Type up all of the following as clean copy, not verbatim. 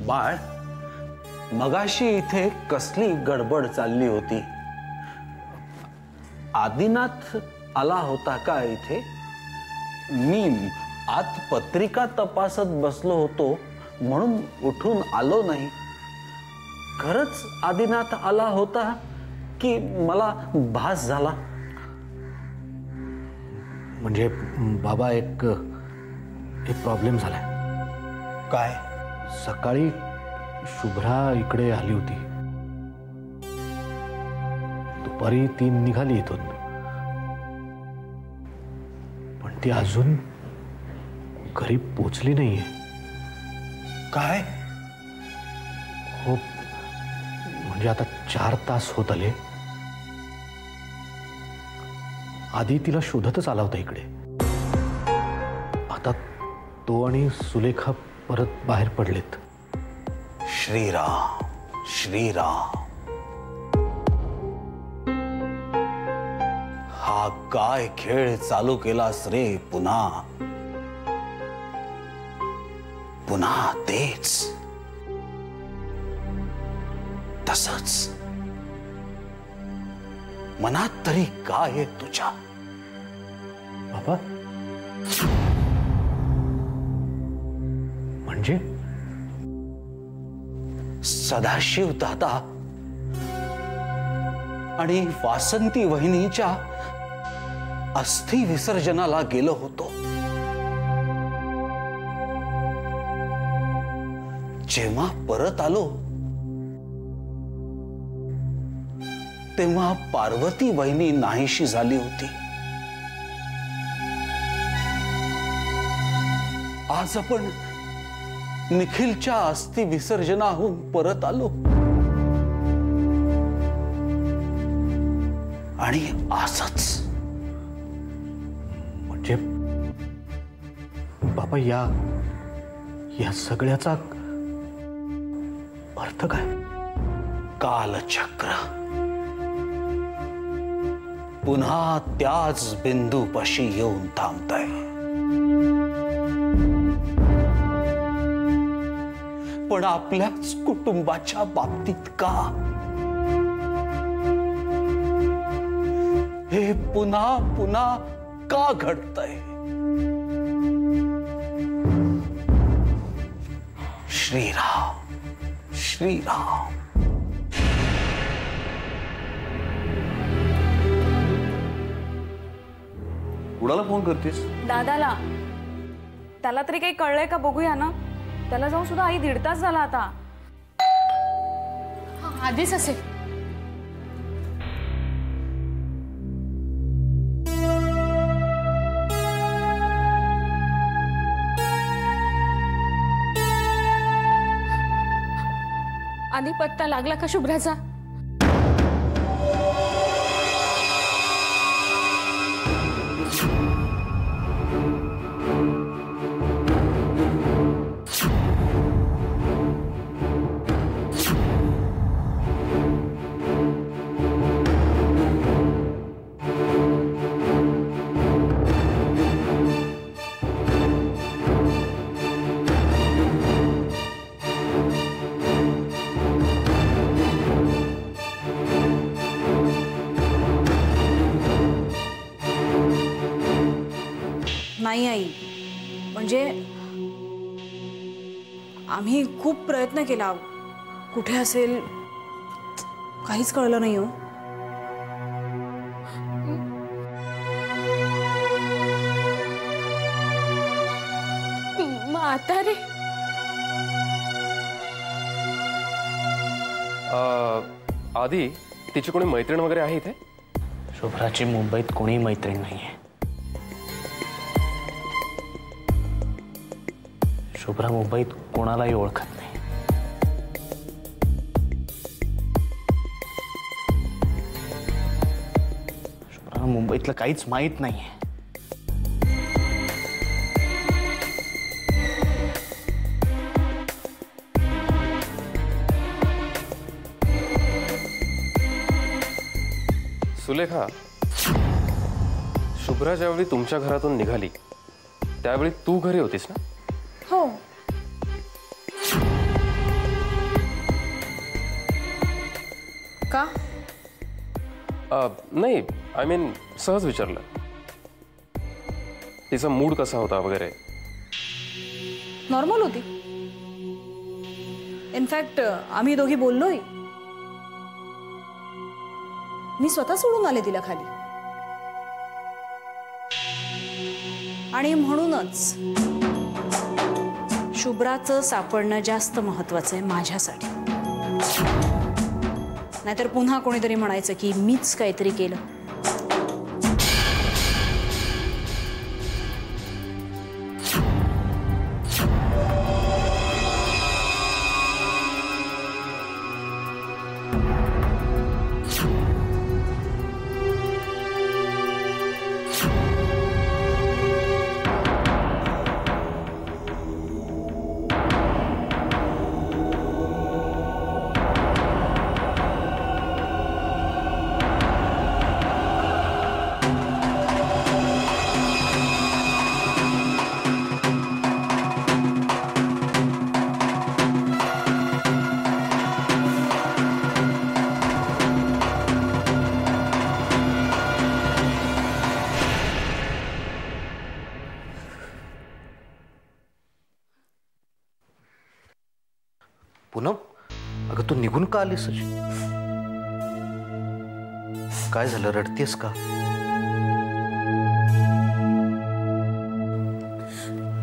बाळ, मगाशी इथे कसली गडबड चालली होती? आदिनाथ आला होता का इथे? मी आत पत्रिका तपासत बसलो होतो म्हणून उठून आलो नाही. खरंच आदिनाथ आला होता की मला भास झाला? म्हणजे बाबा एक प्रॉब्लेम झालाय. काय? सकाळी शुभ्रा इकडे आली होती. दुपारी ती निघाली इथून, पण ती अजून घरी पोचली नाहीये. काय? हो, म्हणजे आता 4 तास होत आले. आधी तिला शोधतच आला होता इकडे. आता तो आणि सुलेखा परत बाहेर पडलेत. श्रीराम श्रीराम, हा काय खेळ चालू केलास रे पुन्हा? पुन्हा तेच तसंच. मनात तरी काय आहे तुझ्या? बाबा, म्हणजे सदाशिव दादा आणि वासंती वहिनीच्या अस्थि विसर्जनाला गेलो होतो. जेव्हा परत आलो तेव्हा पार्वती वहिनी नाहीशी झाली होती. आज आपण निखिलच्या अस्थि विसर्जनाहून परत आलो आणि असंच. म्हणजे बाबा, या सगळ्याचा अर्थ काय? कालचक्र पुन्हा त्याच बिंदूपाशी येऊन थांबतंय. पण आपल्याच कुटुंबाच्या बाबतीत का? हे पुन्हा पुन्हा का घडतंय? श्रीराम श्रीराम. कुणाला फोन करतेस? दादाला. त्याला तरी काही कळलंय का बघूया ना. त्याला जाऊन सुद्धा आई 1.5 तास झाला आता. आधीच असेल. आधी पत्ता लागला का शुभ्राचा? नाही आई, म्हणजे आम्ही खूप प्रयत्न केला. कुठे असेल काहीच कळलं नाही हो. म्हातारे आधी तिची कोणी मैत्रीण वगैरे आहे इथे? शुभ्राची मुंबईत कोणी मैत्रीण नाहीये. शुभ्रा मुंबईत कोणालाही ओळखत नाही. शुभ्रा मुंबईतलं काहीच माहित नाहीये. सुलेखा, शुभ्रा ज्यावेळी तुमच्या घरातून निघाली त्यावेळी तू घरी होतीस ना? हो. का? नाही, आय मीन सहज विचारलं. तिचा मूड कसा होता वगैरे. नॉर्मल होती. इनफॅक्ट आम्ही दोघी बोललोय. मी स्वतः सोडून आले तिला खाली. आणि म्हणूनच शुभ्राचं सापडणं जास्त महत्वाचं आहे माझ्यासाठी. नाहीतर पुन्हा कोणीतरी म्हणायचं की मीच काहीतरी केलं. पूनम, अगं तू निघून का आलीस अशी? काय झालं, रडतेस का?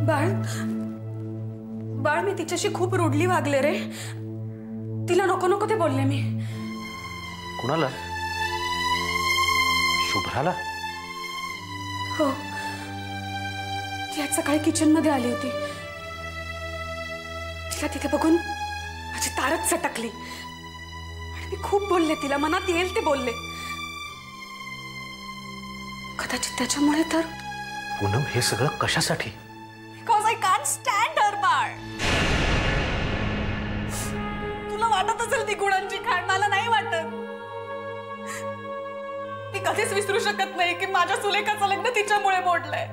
बाळ बाळ मी तिच्याशी खूप रुडली वागले रे. तिला नको नको ते बोलले मी. कुणाला? शुभ्राला? हो, ती आज सकाळी किचन मध्ये आली होती. तिला तिथे बघून माझी तारच सटकली आणि मी खूप बोलले तिला. मनात येईल ते बोलले. कदाचित त्याच्यामुळे तर. पूनम, हे सगळं कशासाठी? बिकॉज आय कांट स्टँड हर. बाळ, तुला वाटत असेल ती गुणांची खाण, मला नाही वाटत. ती कधीच विसरू शकत नाही की माझ्या सुलेखाचं लग्न तिच्यामुळे मोडलंय.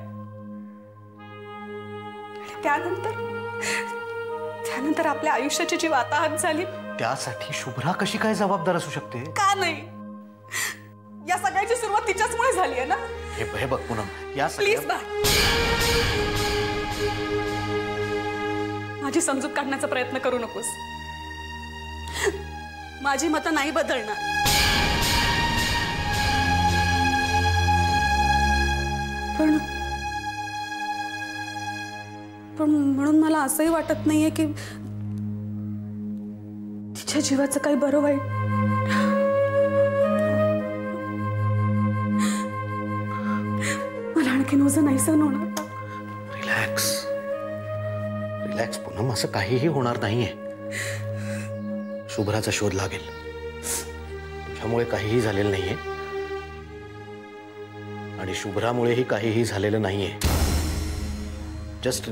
आणि त्यानंतर आपल्या आयुष्याची जी वाताहत झाली. त्यासाठी शुभ्रा कशी काय जबाबदार असू शकते? का नाही? या सगळ्याची सुरुवात तिच्याचमुळे झाली आहे ना. हे बघ पूनम, या प्लीज बाळ, माझी समजूत काढण्याचा प्रयत्न करू नकोस. माझी मतं नाही बदलणार. पण म्हणून मला असंही वाटत नाहीये की तिच्या जीवाचं काही बरं वाईट. मला आणखीन ओझं नाही सहन होणार. रिलॅक्स रिलॅक्स पूनम, असं काहीही होणार नाहीये. शुभ्राचा शोध लागेल. तुझ्यामुळे काहीही झालेलं नाहीये आणि शुभ्रामुळेही काहीही झालेलं नाहीये. जस्ट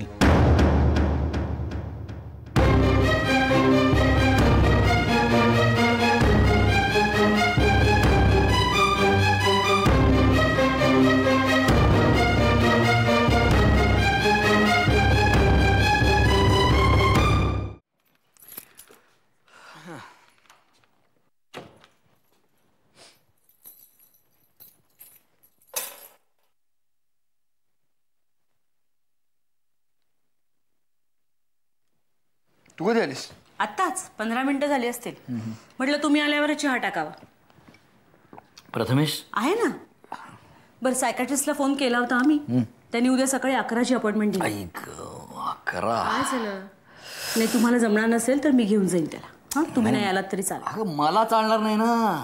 तू कधी आलीस? आत्ताच 15 मिनिटं झाली असतील. म्हटलं तुम्ही आल्यावर चहा टाकावा. प्रथमेश आहे ना. बरं, सायकाट्रिस्टला फोन केला होता आम्ही. त्यांनी उद्या सकाळी 11ची अपॉइंटमेंट दिली. 11? काय झालं? नाही, तुम्हाला जमणार नसेल तर मी घेऊन जाईन त्याला. हां, तुम्ही नाही आलात तरी चालेल. अगं मला चालणार नाही ना.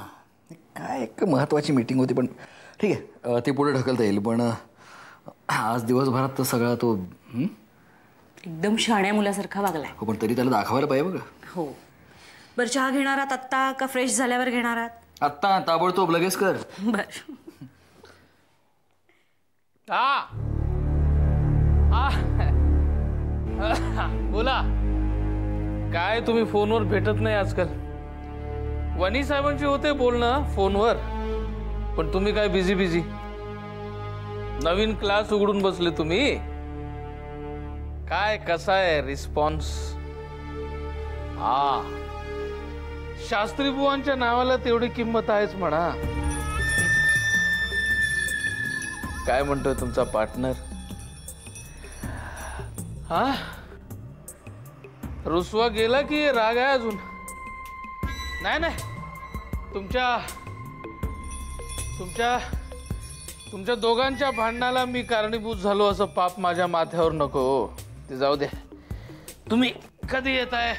काय एक महत्वाची मीटिंग होती. पण ठीक आहे, ते पुढे ढकलता येईल. पण आज दिवसभरात तर सगळा तो एकदम शहाण्या मुलासारखा वागलाय. हो, पण तरी त्याला दाखवायला पाहिजे बघा. हो. बरं, चहा घेणार आहात आत्ता का फ्रेश झाल्यावर घेणार आहात? आत्ता ताबडतोब लगेच कर. बरं. बोला. काय तुम्ही फोनवर भेटत नाही आजकाल? वनी साहेबांची होते बोलणं फोनवर, पण तुम्ही काय बिझी. नवीन क्लास उघडून बसले तुम्ही. काय कसा आहे रिस्पॉन्स? शास्त्री बुवांच्या नावाला तेवढी किंमत आहेच म्हणा. काय म्हणतोय तुमचा पार्टनर? हा, रुसवा गेला की राग आहे अजून? नाही नाही, तुमच्या तुमच्या तुमच्या दोघांच्या भांडणाला मी कारणीभूत झालो असं पाप माझ्या माथ्यावर नको. ते जाऊ दे. तुम्ही कधी येताय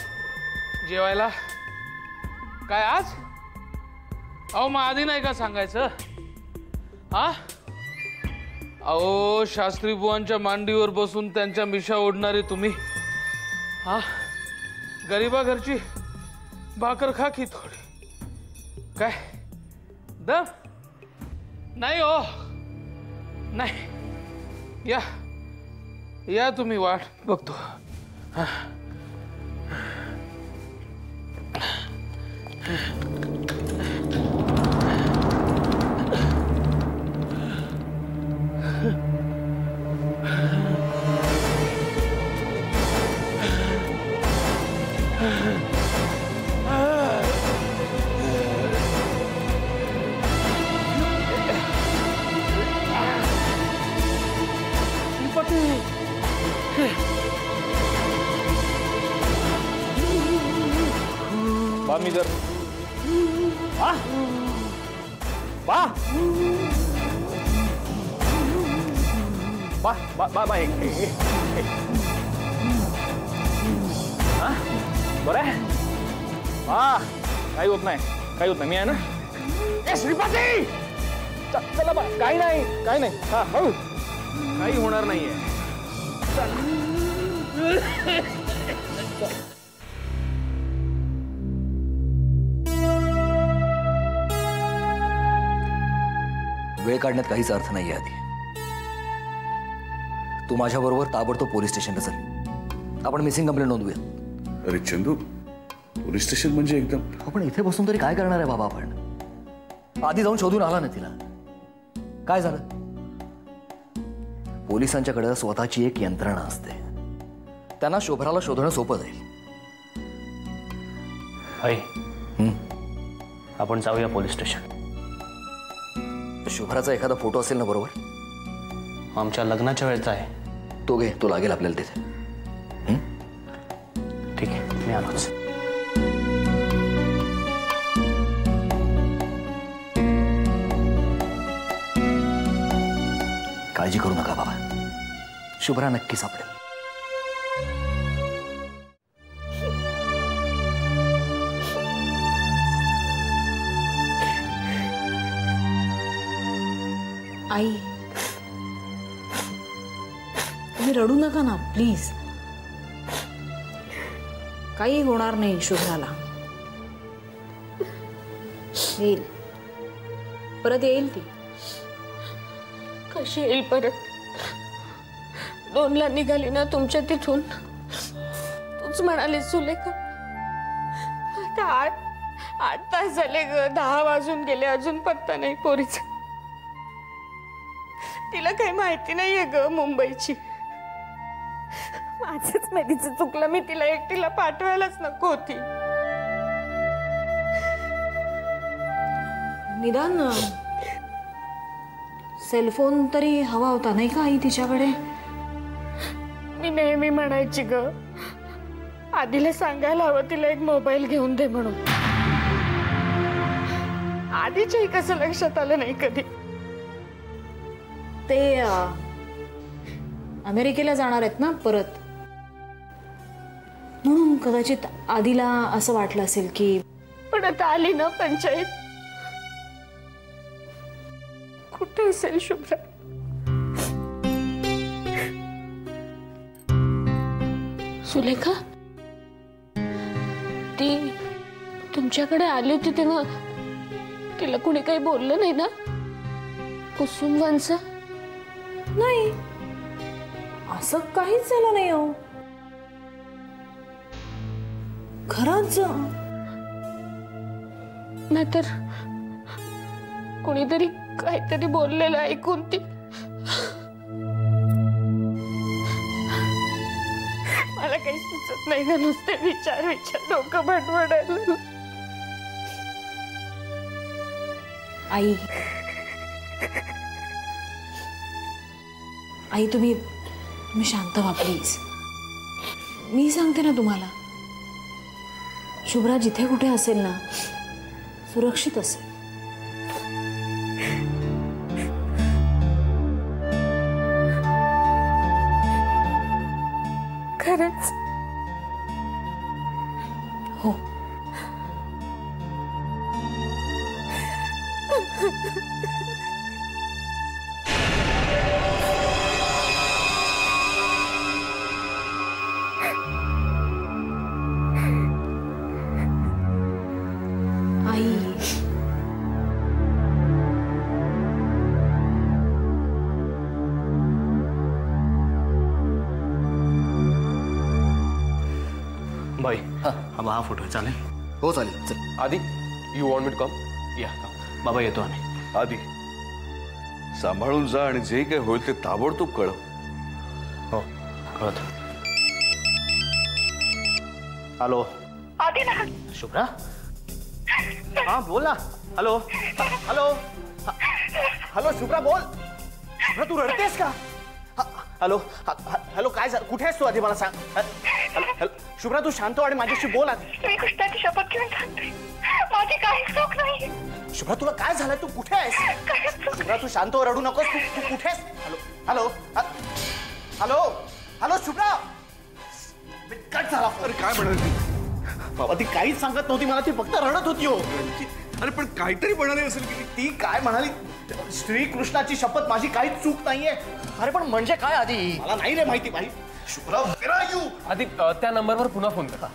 जेवायला? काय आज? अहो मग आधी नाही का सांगायचं? हा, अहो शास्त्री बुवांच्या मांडीवर बसून त्यांच्या मिशा ओढणारे तुम्ही, हा, गरीबा घरची भाकर खा की थोडी. काय दम नाही हो? नाही, या या तुम्ही, वाट बघतो. बा मी जर बा बा बा बा बा बा बरं आहे? हा, काही होत नाही, काही होत नाही, मी आहे ना. श्रीपाती, चला बा, काही नाही, काही नाही. हा, हो, काही होणार नाहीये. वेळ काढण्यात काहीच अर्थ नाहीये. आधी तू माझ्याबरोबर ताबडतोब पोलीस स्टेशनला चल. आपण मिसिंग कंप्लेंट नोंदवूया. अरे चंदू, पोलीस स्टेशन म्हणजे एकदम. आपण इथे बसून तरी काय करणार आहे बाबा? आपण आधी जाऊन शोधून आला ना तिला. काय झालं? पोलिसांच्याकडे स्वतःची एक यंत्रणा असते. त्यांना शोभराला शोधणं सोपं जाईल. आपण जाऊया पोलीस स्टेशन. शोभराचा एखादा फोटो असेल ना बरोबर? आमच्या लग्नाच्या वेळचा आहे. तो घे, तो लागेल आपल्याला तिथे. ठीक आहे, मी आलोच. काळजी करू नका बाबा, शुभ्रा नक्की सापडेल. आई, तुम्ही रडू नका ना प्लीज. काही होणार नाही शुभ्राला. येईल, परत येईल ती. कशी येईल परत? 2ला निघाली ना तुमच्या तिथून. तूच म्हणाली सुलेखा, आता 8 तास झाले ग, 10 वाजून गेले, अजून पत्ता नाही पोरीचा. तिला काही माहिती नाहीये ग मुंबईची. माझंच मेदीचं चुकलं, मी तिला एकटीला पाठवायलाच नको होती. निदान सेलफोन तरी हवा होता नाही का आई तिच्याकडे? मी नेहमी म्हणायची ग, आधीला सांगायला हवं तिला एक मोबाईल घेऊन दे म्हणून. आधीच्याही कसं लक्षात आलं नाही कधी. ते अमेरिकेला जाणार आहेत ना परत, म्हणून कदाचित आधीला असं वाटलं असेल की. पण आता आली ना पंचायत, कुठे असेल शुभ्रा? सुलेखा, ती तुमच्याकडे आली होती तेव्हा तिला कुणी काही बोललं नाही ना? कुसुमवांचं नाही, असं काहीच झालं नाही हो. खरंच नाहीतर कुणीतरी काहीतरी बोललेलं ऐकून ती. मला काही सुचत नाही ना, नुसते विचार डोकं भटभटायला. आई आई तुम्ही शांत व्हा प्लीज. मी सांगते ना तुम्हाला, शुभ्रा जिथे कुठे असेल ना सुरक्षित असेल. खरंच? हो. बाई हा फोटो आहे, चालेल? हो चालेल. चल आधी you want me to come? या बाबा, येतो आम्ही. आधी सांभाळून जा आणि जे काही होईल ते ताबडतोब कळव. हो, कळत. हॅलो शुभ्रा? हा बोल ना. हॅलो हॅलो हॅलो शुभ्रा बोल. शुभ्रा तू रडतेस का? हॅलो हॅलो काय झालं? कुठे आहेस तू? आधी मला सांग. हॅलो शुभ्रा तू शांत आणि माझ्याशी बोल आधी. मी कृष्णाची शपथ घेऊन सांगते, माझी काहीच चूक नाही. शुभ्रा तुला काय झालंय? तू कुठे आहेस? शुभ्रा तू शांत रडू नकोस. तू कुठे आहेस? Hello hello hello hello Shubhra. Cut झाला. अरे काय म्हणाली बाबा ती काहीच सांगत नव्हती मला, ती फक्त रडत होती. हो अरे पण काहीतरी म्हणाली असेल की. ती काय म्हणाली? श्रीकृष्णाची शपथ, माझी काहीच चूक नाहीये. अरे पण म्हणजे काय आधी? मला नाही रे माहिती भाई. Shubhra where are you? आधी त्या नंबरवर पुन्हा फोन कर.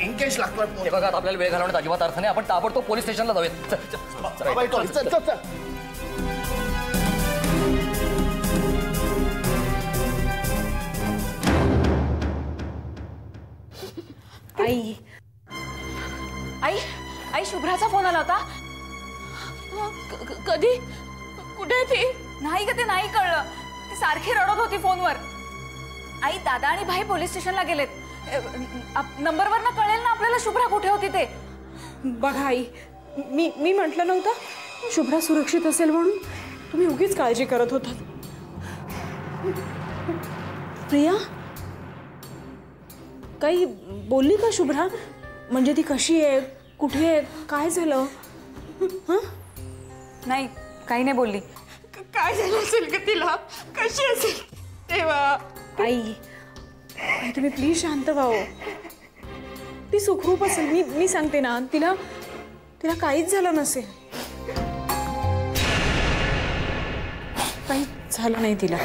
एंगेज लागतोय. हे बघा, आपल्याला वेळ घालवण्यात अजिबात अर्थ नाही. आपण ताबडतोब पोलीस स्टेशनला जाऊयात. बाबा येतो. चल चल चल. आई आई आई शुभ्राचा फोन आला होता. कधी? कुठे ती? नाही का, ते नाही कळलं. ती सारखी रडत होती फोनवर. आई दादा आणि भाई पोलीस स्टेशनला गेलेत. नंबरवर ना कळेल ना आपल्याला शुभ्रा कुठे होती ते. बघा आई, मी म्हटलं नव्हतं शुभ्रा सुरक्षित असेल म्हणून. तुम्ही उगीच काळजी करत होतात. प्रिया काही बोलली का शुभ्रा? म्हणजे ती कशी आहे, कुठे आहे, काय झालं? नाही, काही नाही बोलली. काय झालं असेल का तिला? कशी असेल तेव्हा? आई तुम्ही प्लीज शांत व्हा. ती सुखरूप असेल. मी सांगते ना, तिला काहीच झालं नसेल. काहीच झालं नाही तिला.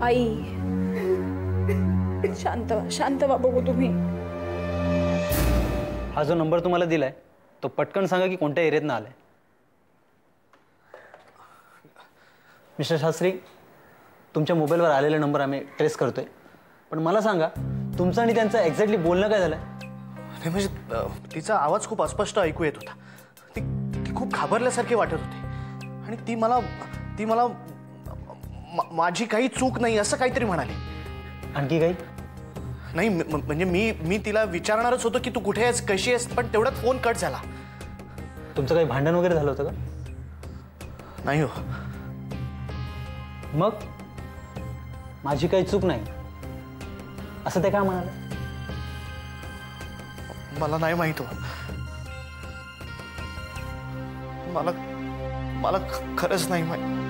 आई शांत व्हा बघू तुम्ही. हा जो नंबर तुम्हाला दिलाय तो पटकन सांगा की कोणत्या एरियातनं आलाय. मिस्टर शास्त्री, तुमच्या मोबाईलवर आलेला नंबर आम्ही ट्रेस करतोय, पण मला सांगा तुमचं आणि त्यांचं एक्झॅक्टली बोलणं काय झालंय? नाही म्हणजे तिचा आवाज खूप अस्पष्ट ऐकू येत होता. ती खूप घाबरल्यासारखी वाटत होती आणि ती मला माझी काही चूक नाही असं काहीतरी म्हणाली. आणखी काही? नाही म्हणजे मी तिला विचारणारच होतो की तू कुठे आहेस, कशी आहेस, पण तेवढ्यात फोन कट झाला. तुमचं काही भांडण वगैरे झालं होतं का? नाही हो. मग माझी काही चूक नाही असं ते काय म्हणाले? मला नाही माहित हो. मला खरंच नाही माहित.